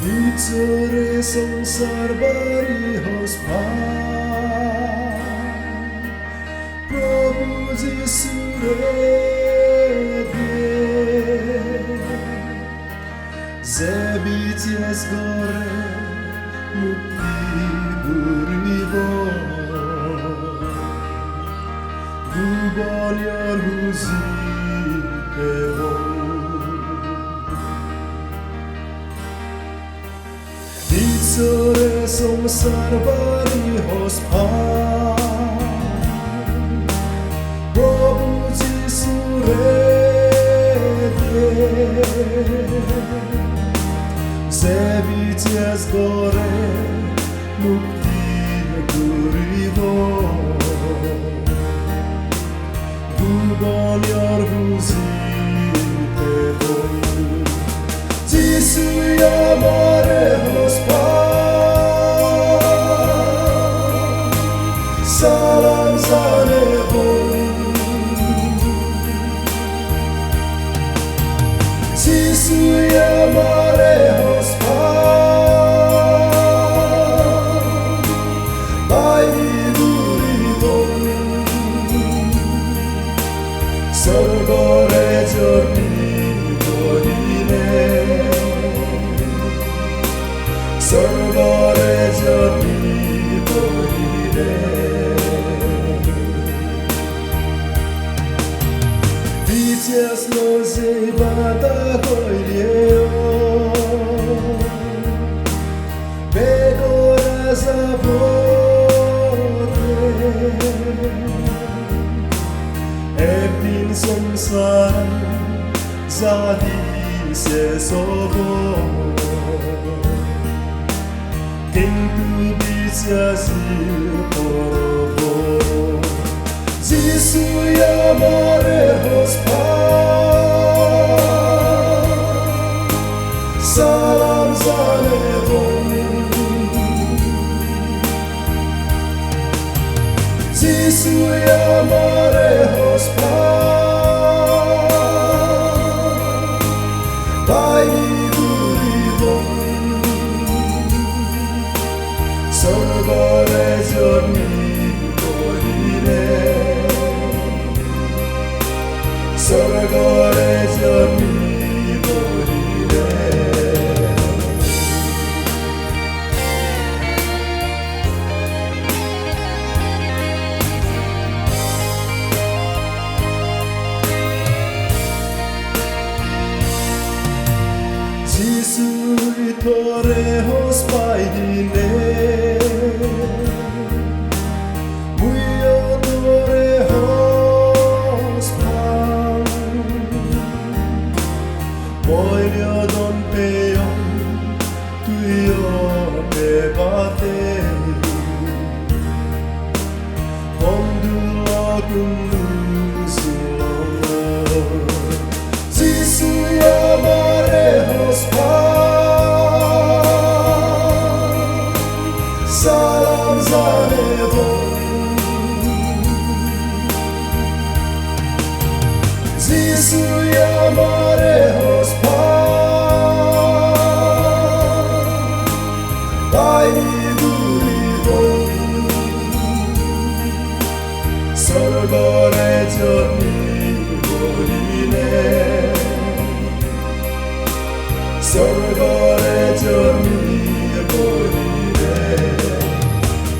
비철의 संसार हस्पान प्रभु जिसुरे Zebicias gore mukti burivo Gubaniar huzi evo Ditsore samsar bari hospan Prabhu Jisure Zebicias gore mukti burivo Gubaniar huzi evo Jisu yamare hospan Salam zanevo Jisu yamare Sorgore jorni bohile Sorgore jorni bohile Vicias no se bata koileo Begora zabote Epin samsar zadi se sobo Kintu bisyazir porobo Jisu yamare hospan Salam zanevo Jisu yamare hospan Pai durivo Sorgore jorni bohile Sorgore jorni bohile Jisui tore hospaidine Muio tore hospan Voglio don peo tuyo bebate Ondula kundusulo Jisu yamare hospan Salam zanevo Jisu yamare hospan Pai durivo Sorgore jorni bohile Sorgore jorni bohile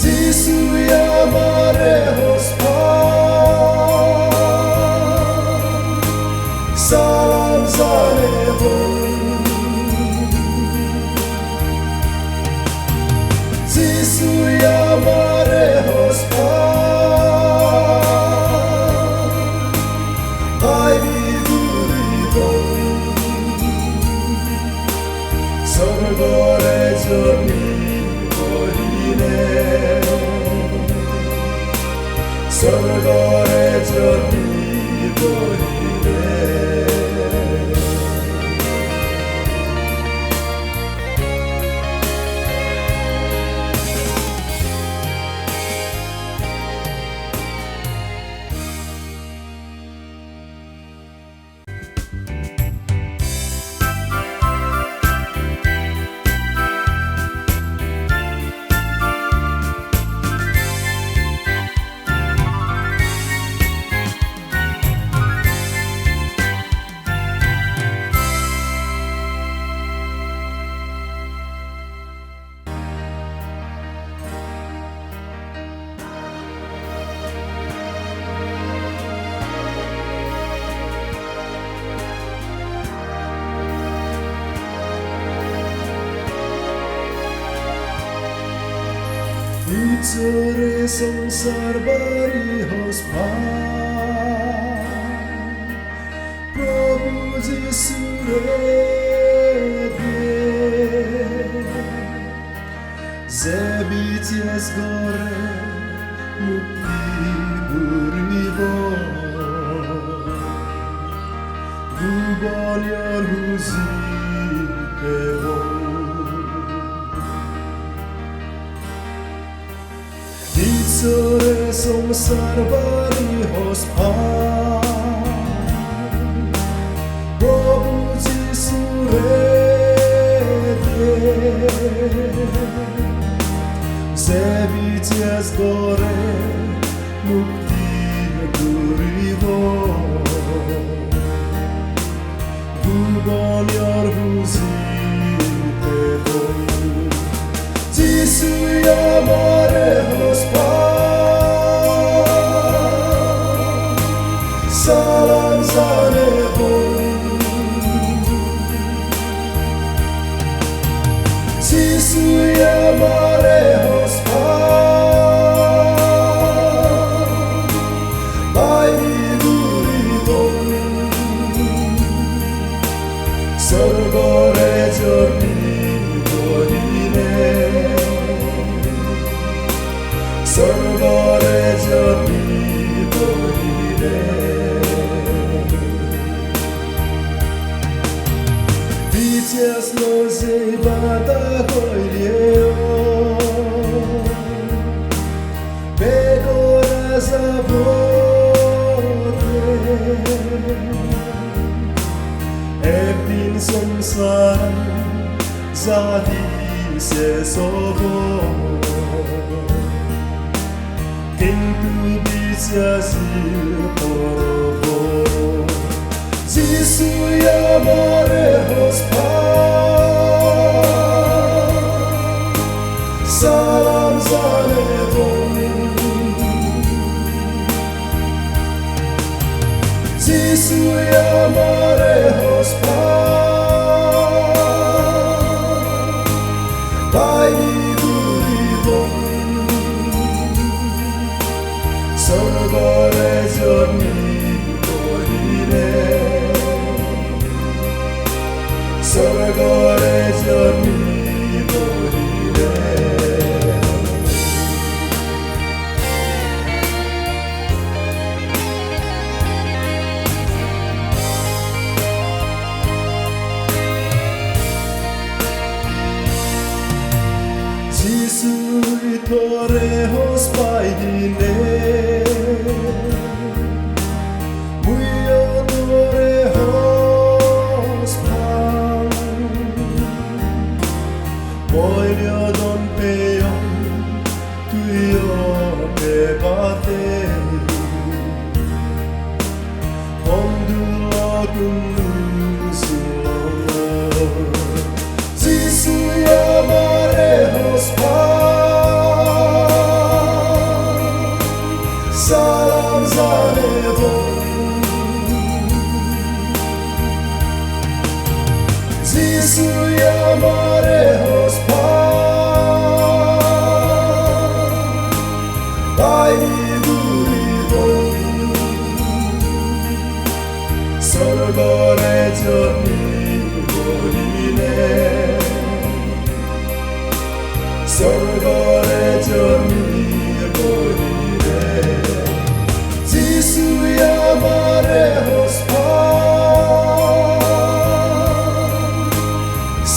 Jisu yamare hospan Salam zanevo Jisu yamare hospan Pai durivo Sorgore jorni bohile Sorgore jorni bohile ভিতরে সংসার বাড়ি হোস প্রভু যিশুরে যে bitches গরে মুক্তি ঘুরিব ভুবনের হুজি দেব ভিতরে সংসার বাড়ি হোস প্রভু যিশুরে যে বিচেস গরে মুক্তি ঘুরিব ভুবনের হুজি দেব যিশু আমারে হোস সালাম জানেব যিশু আমারে হোস বাইরে ঘুরিব স্বর্গরে জন্মি বহিরে স্বর্গরে জন্মি বহিরে বিচেস নজে বাধা কইলেও বেগরা যাব একদিন সংসার জাতি শেষ হব কিন্তু বিশ্বাসীর করব যিশু আমারে হোস সালাম জানেব যিশু আমারে হোস বাইরে ঘুরিব স্বর্গরে জন্মি বহিরে স্বর্গরে জন্মি বহিরে যিশুই তোরে হোস পাই দিলে মুইও তোরে হোস বৈরদন পেয় তুইও পেবাতে বন্ধু যিশু আমারে হোস সালাম জানেব যিশু আমারে হোস বাইরে ঘুরিব স্বর্গরে জন্মি বহিরে স্বর্গরে জন্মি বহিরে যিশু আমারে হোস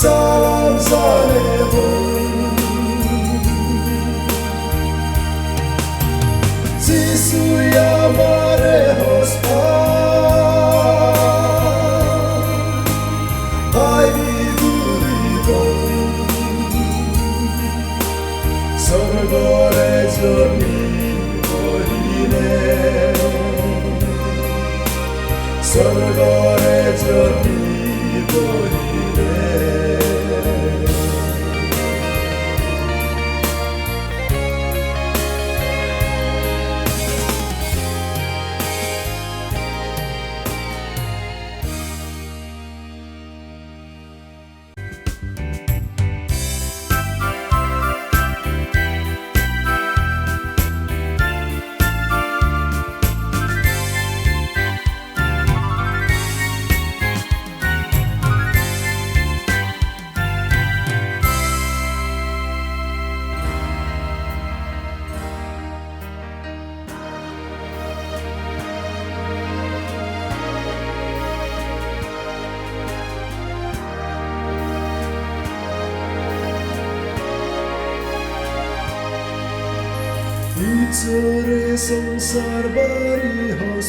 সালাম ভিতরে সংসার বাড়ি হোস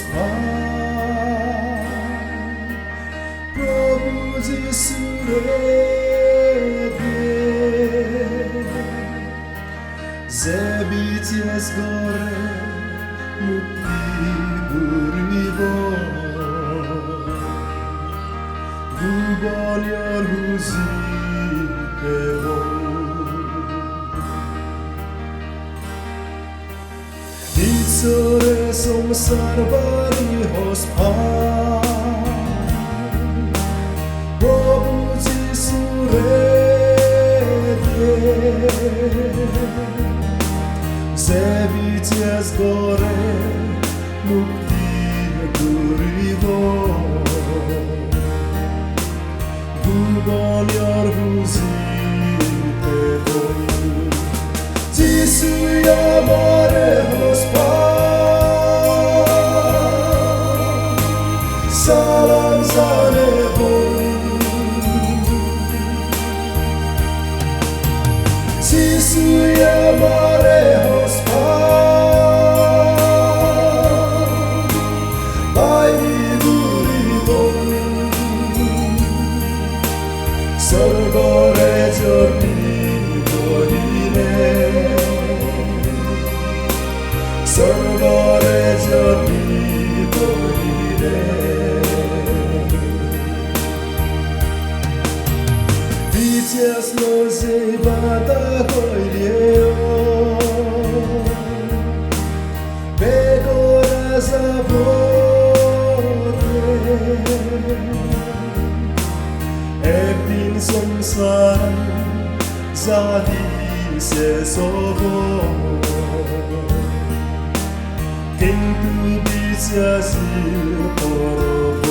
প্রভু যিশুরে যে বিচেস গরে মুক্তি ঘুরিব গুবনিয়র হুজি দেব ভিতরে সংসার বাড়ি হোস প্রভু যিশুরে যে বিচেস গরে মুক্তি ঘুরিব গুবনিয়র হুজি দেব যিশু আমারে হোস সালাম জানেব যিশু আমারে হোস বাইরে ঘুরিব স্বর্গরে জনি বহিরে স্বর্গরে জনি বহিরে বিচেস নজে বাদা কইলে বেগরা যাব একদিন সংসার জাদি শেষ হব কিন্তু বিশ্বাসী করব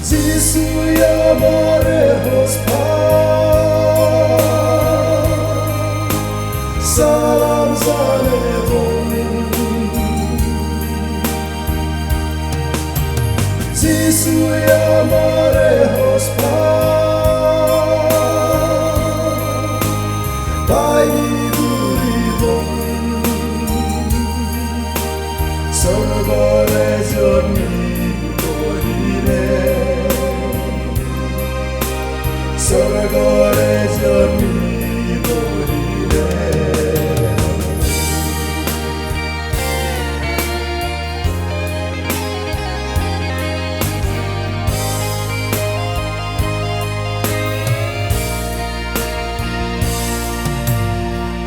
যিশু আমারে হোস সালাম জানেব যিশু আমারে হোস বাইরে ঘুরিব স্বর্গরে জনি বহিরে স্বর্গরে জনি বহিরে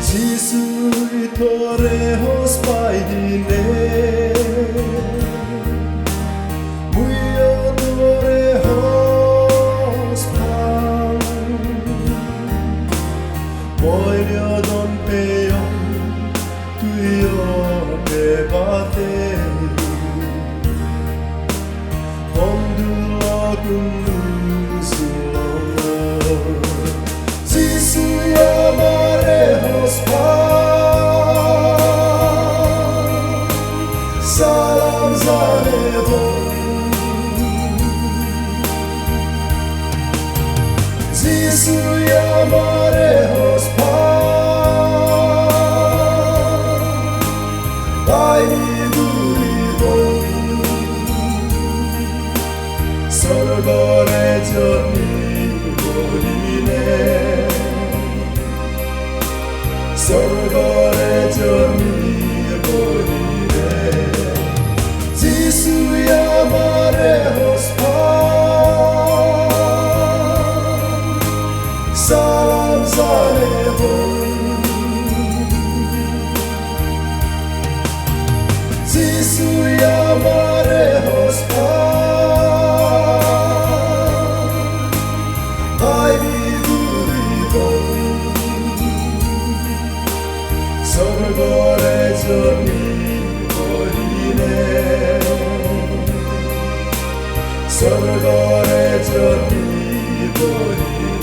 যিশু তোরে হোস পাই দিলে মুইও তোরে হোস বৈরদন পেয় তুইও বেবাতে বন্ধু লগুন্নু যিশু আমারে হোস সালাম জানেব যিশু আমারে হোস বাইরে ঘুরিব স্বর্গরে জনি বহিরে স্বর্গরে জনি বহিরে যিশু আমারে হোস সালাম জানেব যিশু আমারে হোস বাইরে ঘুরিব স্বর্গরে জনি বহিরে স্বর্গরে জনি বহিরে